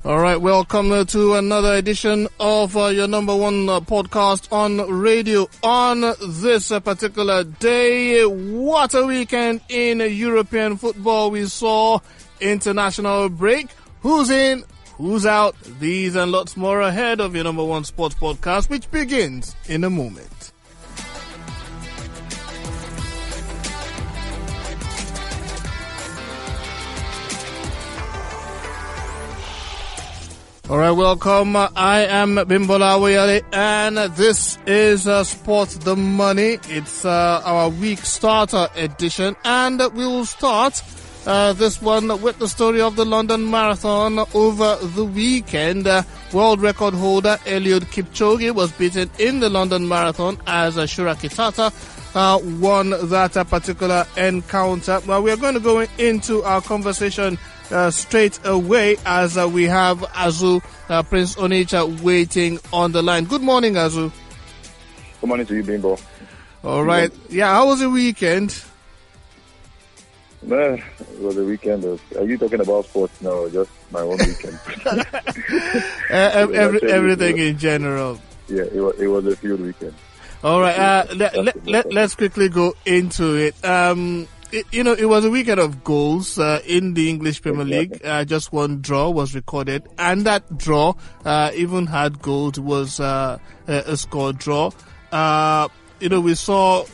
All right, welcome to another edition of your number one podcast on radio on this particular day. What a weekend in European football. We saw international break. Who's in? Who's out? These and lots more ahead of your number one sports podcast, which begins in a moment. All right, welcome. I am Bimbola Woyale, and this is Sports the Money. It's our week starter edition, and we will start this one with the story of the London Marathon over the weekend. World record holder Eliud Kipchoge was beaten in the London Marathon as Shura Kitata won that particular encounter. Well, we are going to go into our conversation straight away as we have Azu Prince Onitsha waiting on the line. Good morning, Azu. Good morning to you, Bimbo. All right. Yeah, how was the weekend? It was a weekend. Are you talking about sports now or just my own weekend? Everything in general. Yeah, it was a field weekend. All right. Let's quickly go into it. It was a weekend of goals in the English Premier League. Just one draw was recorded, and that draw even had goals. It was a score draw. We saw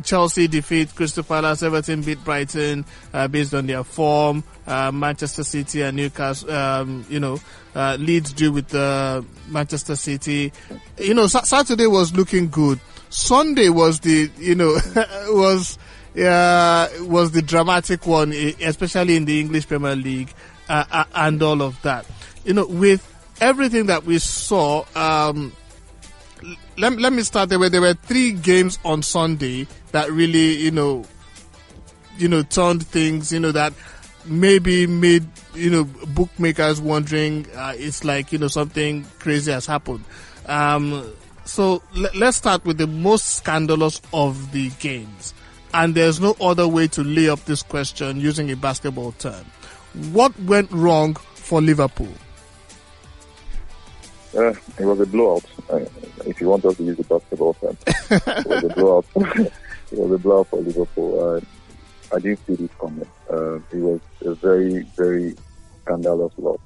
Chelsea defeat Crystal Palace. Everton beat Brighton based on their form. Manchester City and Newcastle, Leeds drew with Manchester City. Saturday was looking good. Sunday was the was the dramatic one, especially in the English Premier League and all of that. With everything that we saw, let me start there. There were three games on Sunday that really turned things that maybe made bookmakers wondering. It's like something crazy has happened. So let's start with the most scandalous of the games. And there's no other way to lay up this question using a basketball term. What went wrong for Liverpool? It was a blowout. If you want us to use the basketball term. It was a blowout. It was a blowout for Liverpool. I didn't see this coming. It was a very, very scandalous loss.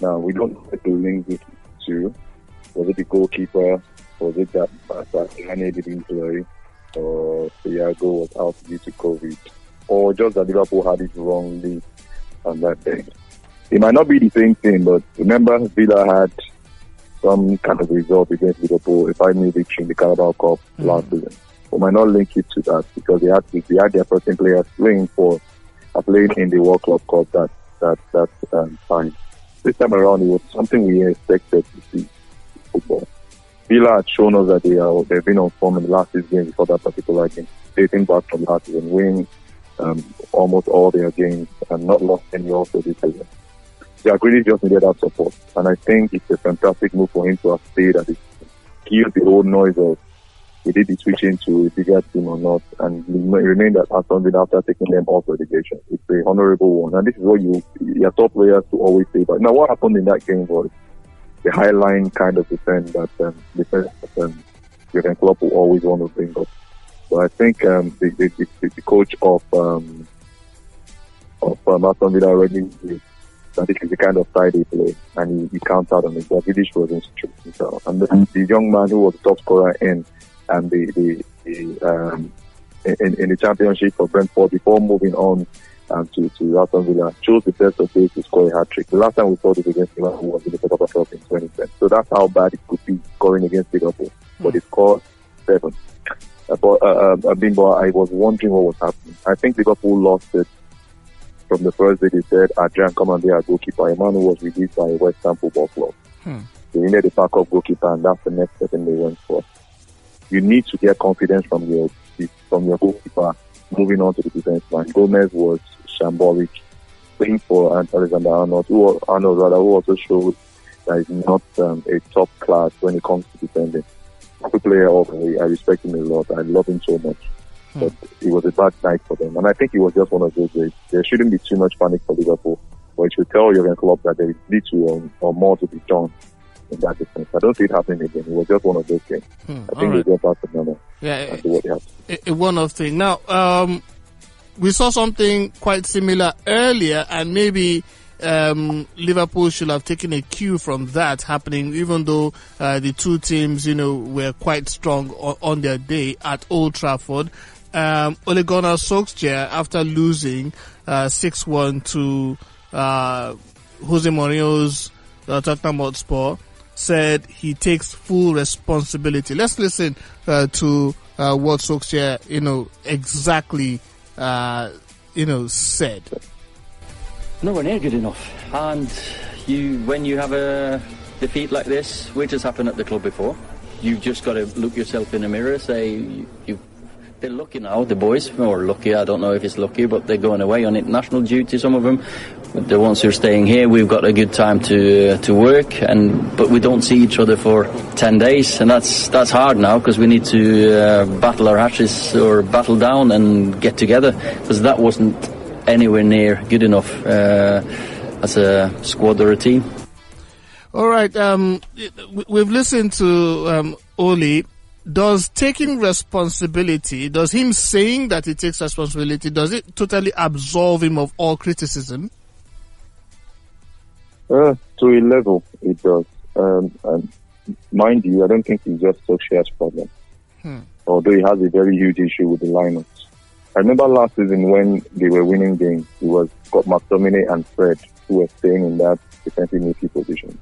Now, we don't have to link this to, was it the goalkeeper? Was it that Hane didn't play, or Thiago was out due to COVID, or just that Liverpool had it wrongly on that day? It might not be the same thing, but remember Villa had some kind of result against Liverpool, a 5-0 victory in the Carabao Cup last season. We might not link it to that because they had their first players playing in the World Club Cup that time. This time around, it was something we expected to see football. Villa had shown us that they've been on form in the last 6 games before that particular game. Dating back from last season, winning almost all their games and not lost any also this season. Jack really just needed that support, and I think it's a fantastic move for him to have stayed at it. Killed the old noise of he did the switching to a bigger team or not, and he remained at Aston Villa after taking them off relegation. It's a honourable one, and this is what your top players to always say. But now, what happened in that game was the high line kind of defense that Jurgen Klopp will always want to bring up. So I think the coach of Aston Villa already knew that this is the kind of side they play, and he counted on it. But Vidic was instructing himself, and the young man who was the top scorer in the championship for Brentford before moving on to Aston Villa chose the best of days to score a hat-trick. The last time we saw this against Liverpool was in the Cup Cup in 2010. So that's how bad it could be scoring against Liverpool. But it scored 7. Bimbo, I was wondering what was happening. I think Liverpool lost it from the first day. They said, Adrian, come and be our goalkeeper. A man who was released by West Ham Football Club. They needed a backup goalkeeper, and that's the next person they went for. You need to get confidence from your goalkeeper moving on to the defense line. Gomez was shambolic, playing for Alexander Arnold, who also showed that he's not a top class when it comes to defending. Good player all the way. I respect him a lot. I love him so much. But it was a bad night for them. And I think it was just one of those days. There shouldn't be too much panic for Liverpool. But it should tell Jurgen Klopp that there is little or more to be done in that defense. I don't see it happening again. It was just one of those games. I think they get back to normal. Yeah, do what they have to. A one-off thing. Now, we saw something quite similar earlier, and maybe Liverpool should have taken a cue from that happening, even though the two teams, were quite strong on their day at Old Trafford. Ole Gunnar Solskjaer, after losing 6-1 to Jose Mourinho's Tottenham Hotspur, said he takes full responsibility. Let's listen to what Solskjaer, exactly, said. Nowhere near good enough. And when you have a defeat like this, which has happened at the club before, you've just got to look yourself in the mirror, say they're lucky now, the boys, or lucky, I don't know if it's lucky, but they're going away on international duty, some of them. But the ones who are staying here, we've got a good time to work, but we don't see each other for 10 days, and that's hard now, because we need to battle our hatches or battle down and get together, because that wasn't anywhere near good enough as a squad or a team. All right, we've listened to Ole. Does taking responsibility, does him saying that he takes responsibility, does it totally absolve him of all criticism? To a level, it does. And mind you, I don't think it's just Solskjaer's problem. Although he has a very huge issue with the lineups. I remember last season when they were winning games, it was Scott McTominay and Fred who were staying in that defensive midfield position.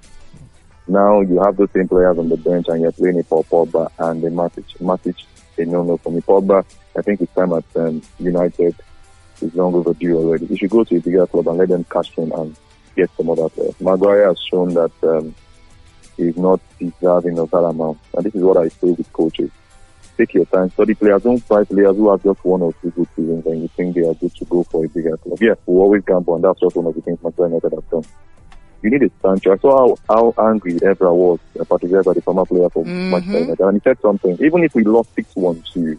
Now you have those same players on the bench and you're playing a Pogba and a Matic. Matic, a no-no for me. Pogba, I think his time at United is long overdue already. He should go to a bigger club and let them cash in and get some other players. Maguire has shown that he's not deserving of that amount. And this is what I say with coaches. Take your time, study players. Don't buy players who have just one or two good seasons and you think they are good to go for a bigger club. Yeah, we'll always gamble, and that's just one of the things Manchester United have done. You need a Sancho. I saw how angry Evra was, Patrick Evra, the former player for Manchester United, and he said something. Even if we lost 6-1 to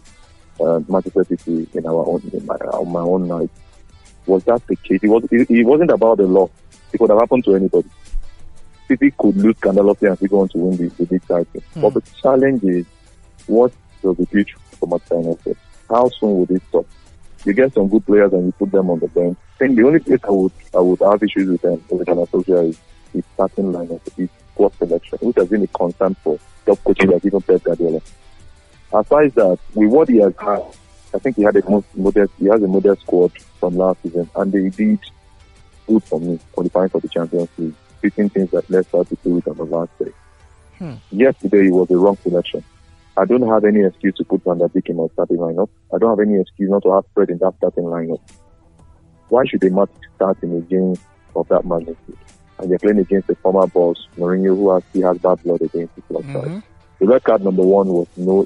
Manchester City in my own night, was that the case? It wasn't about the loss. It could have happened to anybody. City could lose scandalously and still go on to win the big title. But the challenge is, what does the future for Manchester United? How soon will it stop? You get some good players and you put them on the bench. I think the only place I would have issues with them, with Gunnar Solskjaer, is his starting lineup, his squad selection, which has been a concern for top coaches like even Pep Guardiola. Aside that, with what he has had, I think he has a modest squad from last season, and they did good for me, qualifying for the Champions League, beating things that Leicester to do it on the last day. Yesterday, it was a wrong selection. I don't have any excuse to put Van der Beek in my starting lineup. I don't have any excuse not to have Fred in that starting lineup. Why should they not start in a game of that magnitude? And they're playing against the former boss, Mourinho, who has bad blood against the club side. The red card number one was no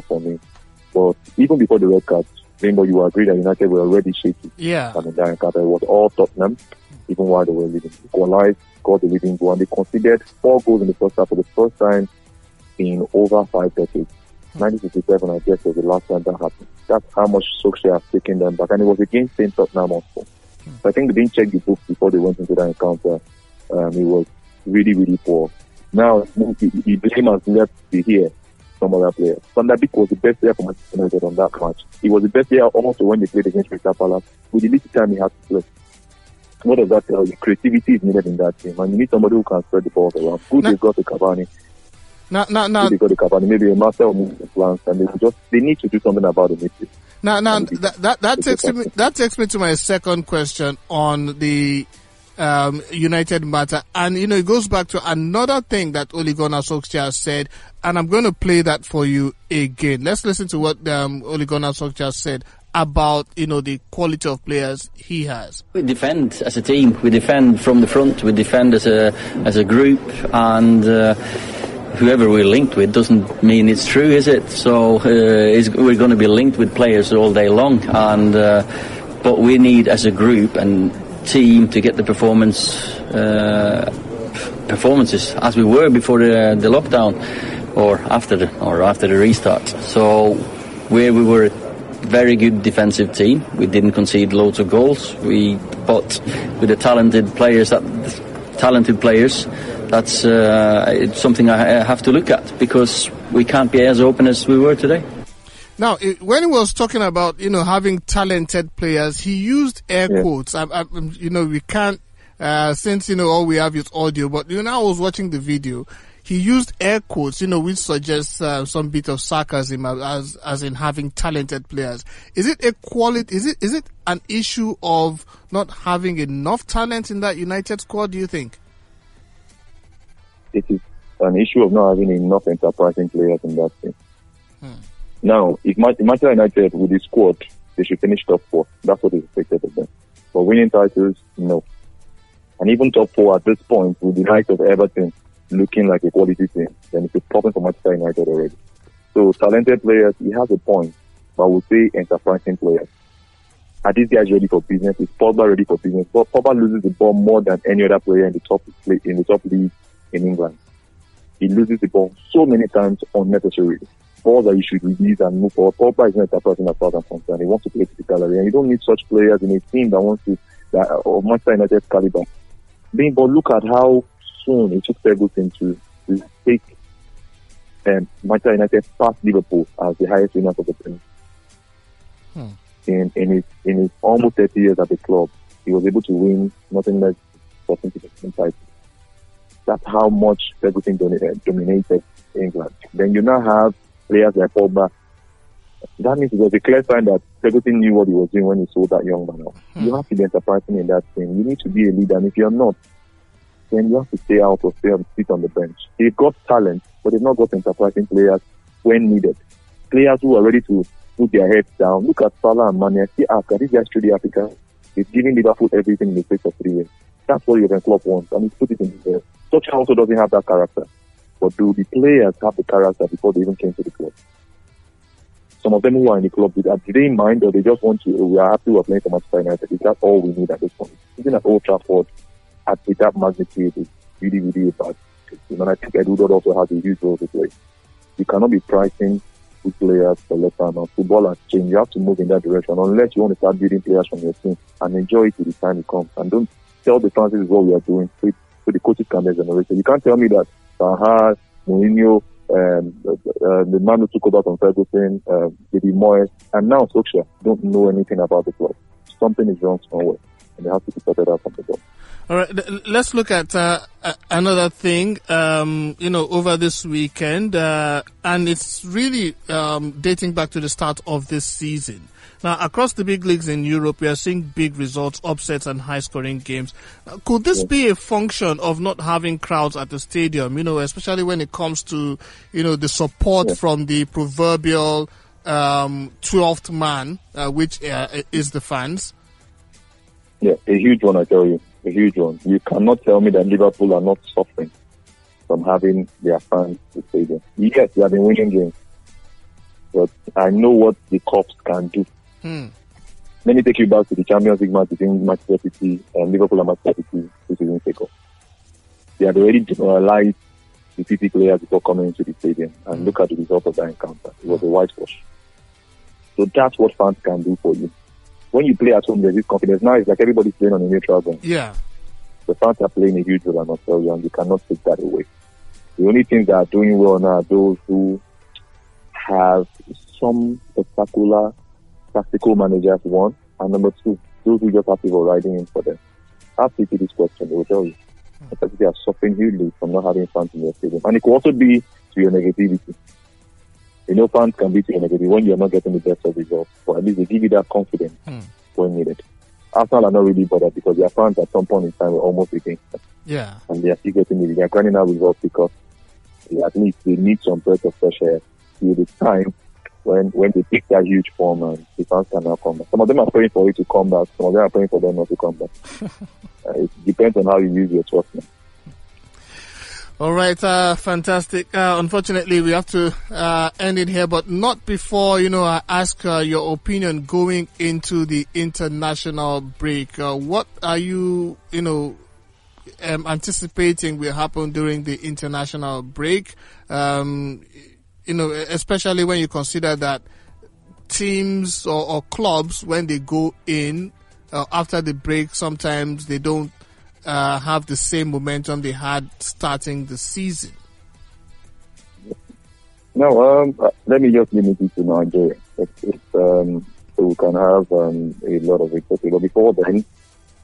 for me. But even before the red card, Rainbow, you agree that United were already shaky. Yeah. And the it was all Tottenham, even while they were leading. Equalized, got the leading goal, and they conceded 4 goals in the first half for the first time in over 5 decades. 1957, I guess, was the last time that happened. That's how much Solskjaer has taken them back. And it was against St. Tottenham also. So I think they didn't check the books before they went into that encounter. It was really, really poor. Now, the blame has left to hear some other players. Van der Beek was the best player for Manchester United on that match. He was the best player also when they played against Crystal Palace. With the little time he had to play. What does that tell you? Creativity is needed in that team. And you need somebody who can spread the ball around. Good, they've got the Cavani. Now, they got the Cavani, maybe a master of movement plans, and they need to do something about it. That takes me to my second question on the United matter, and it goes back to another thing that Ole Gunnar Solskjaer said, and I'm going to play that for you again. Let's listen to what Ole Gunnar Solskjaer said about the quality of players he has. We defend as a team. We defend from the front. We defend as a group, and whoever we're linked with doesn't mean it's true, is it? So we're going to be linked with players all day long, and but we need as a group and team to get the performances as we were before the lockdown or after the restart. So where we were a very good defensive team, we didn't concede loads of goals. We but with the talented players, that's it's something I have to look at, because we can't be as open as we were today. Now, when he was talking about, having talented players, he used air quotes. We can't, since, all we have is audio, but, I was watching the video. He used air quotes, which suggests some bit of sarcasm as in having talented players. Is it a quality? Is it an issue of not having enough talent in that United squad, do you think? It is an issue of not having enough enterprising players in that team. Now, if Manchester United with the squad, they should finish top 4. That's what is expected of them. But winning titles, no. And even top 4 at this point, with the likes of Everton looking like a quality team, then it's a problem for Manchester United already. So talented players, he has a point, but I would say enterprising players. Are these guys ready for business? Is Pogba ready for business? But Pogba loses the ball more than any other player in the top league in England. He loses the ball so many times unnecessarily. Balls that you should release and move forward. Pogba is not enterprising as far as I'm concerned. He wants to play to the gallery, and you don't need such players in a team that wants to of Manchester United's caliber. But look at how soon it took Ferguson to take Manchester United past Liverpool as the highest winners of the Premier. In his almost 30 years at the club, he was able to win nothing less than 14 titles. That's how much Ferguson dominated England. Then you now have players like Pogba. That means it was a clear sign that Ferguson knew what he was doing when he sold that young man out. You have to be enterprising in that team. You need to be a leader, and if you're not, then you have to stay out or sit on the bench. They've got talent, but they've not got enterprising players when needed. Players who are ready to put their heads down. Look at Salah and Mane. See, after these guys through the Africa, he's giving Liverpool everything in the space of 3 years. That's what Jurgen Klopp wants, and he's put it in there. Solskjaer also doesn't have that character. But do the players have the character before they even came to the club? Some of them who are in the club, do they mind, or they just want to, we are happy we're playing for Manchester United? Is that all we need at this point? Even at Old Trafford, with that magnitude, is really, really bad. And I think Edu also has a huge role to play. You cannot be pricing good players for less time. Football has changed. You have to move in that direction, unless you want to start building players from your team and enjoy it till the time it comes. And don't tell the fans this is what we are doing, so the coaches can be generated. You can't tell me that Saha, Mourinho, the man who took over from Ferguson, David Moyes, and now Solskjaer don't know anything about the club. Something is wrong somewhere, and they have to be sorted out from the club. All right, let's look at another thing, over this weekend, and it's really dating back to the start of this season. Now, across the big leagues in Europe, we are seeing big results, upsets, and high-scoring games. Could this be a function of not having crowds at the stadium, especially when it comes to, the support from the proverbial 12th man, which is the fans? Yeah, a huge one, I tell you. A huge one. You cannot tell me that Liverpool are not suffering from having their fans at the stadium. Yes, they have been winning games, but I know what the Cops can do. Let me take you back to the Champions League match between Manchester City and Liverpool and Manchester City 2 seasons ago. They had already demoralized the City players before coming into the stadium, and look at the result of that encounter. It was a whitewash. So that's what fans can do for you. When you play at home, there's this confidence. Now it's like everybody's playing on a neutral ground. Yeah. The fans are playing a huge role in Australia, and you cannot take that away. The only things that are doing well now are those who have some spectacular tactical managers, one, and number two, those who just have people riding in for them. Ask City this question, they will tell you. They are suffering hugely from not having fans in their stadium. And it could also be to your negativity. Fans can be to your negativity when you're not getting the best of results, but at least they give you that confidence when needed. Arsenal are not really bothered because their fans at some point in time were almost against them. Yeah. And they are still getting it. They are grinding out results because at least they need some breath of fresh air till the time when they take that huge form and the fans can now come back. Some of them are praying for it to come back. Some of them are praying for them not to come back. It depends on how you use your trust now. All right, fantastic. Unfortunately, we have to end it here, but not before, I ask your opinion going into the international break. What are you, anticipating will happen during the international break? Especially when you consider that teams or clubs, when they go in, after the break, sometimes they don't have the same momentum they had starting the season? No, let me just limit it to Nigeria. So we can have a lot of it. Okay, but before then,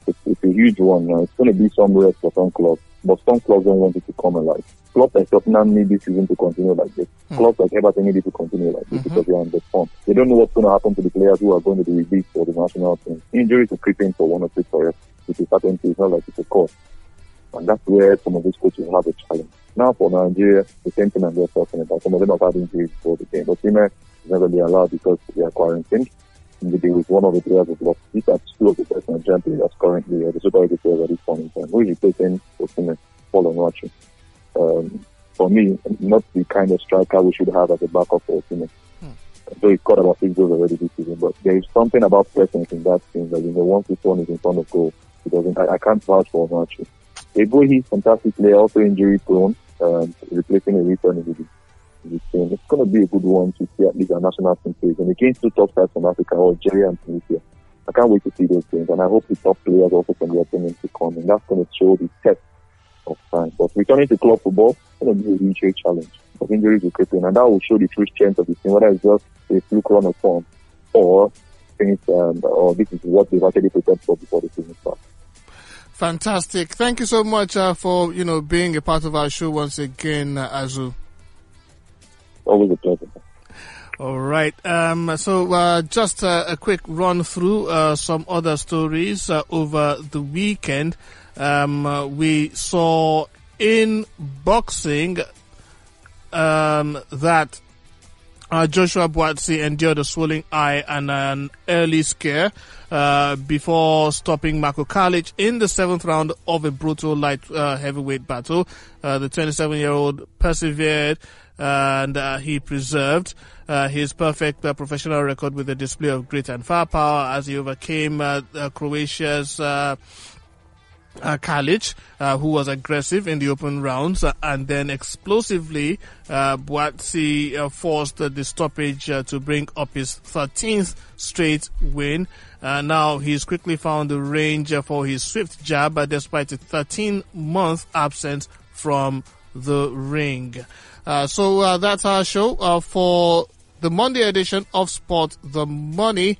it's a huge one. It's going to be some rest for some clubs, but some clubs don't want it to come alive. Clubs like Tottenham need this season to continue like this. Clubs like Everton need it to continue like this because they are on the form. They don't know what's going to happen to the players who are going to be released for the national team. Injuries will creep in for 1 or 2 players, which is certain it's not like it's a cause. And that's where some of these coaches have a challenge. Now for Nigeria, the same thing I'm just talking about. Some of them have had injuries before the game. But Osimhen is not going to be allowed because they are quarantined. Maybe with one of the players who've lost. These are 2 of the best Nigerian players currently, the Super League players at this point in time. Who is replacing Osimhen? Paul Onwachi. For me, not the kind of striker we should have as a backup for Osimhen. So he's got about 6 goals already this season, but there is something about presence in that team that, once this one is in front of goal, he doesn't. I can't vouch for Onwachi. He's fantastic player, also injury prone, replacing a return in the team. It's going to be a good one to see at least our national team plays. And against 2 top sides from Africa, Algeria and Tunisia. I can't wait to see those games, and I hope the top players also from the opponents to come, and that's going to show the test of time. But returning to club football, it's going to be a huge challenge. Because injuries will creep in, and that will show the true strength of the team, whether it's just a fluke run of form or things, or this is what they've actually prepared for before the season starts. Fantastic. Thank you so much for being a part of our show once again, Azu. Always a pleasure. All right. So just a quick run through some other stories over the weekend. We saw in boxing that Joshua Buatsi endured a swollen eye and an early scare before stopping Marko Calic in the 7th round of a brutal light heavyweight battle. The 27-year-old persevered and he preserved his perfect professional record with a display of grit and firepower as he overcame Croatia's Calic, who was aggressive in the open rounds, and then explosively Buatsi forced the stoppage to bring up his 13th straight win. Now he's quickly found the range for his swift jab despite a 13-month absence from the ring. So that's our show for the Monday edition of Sport the Money.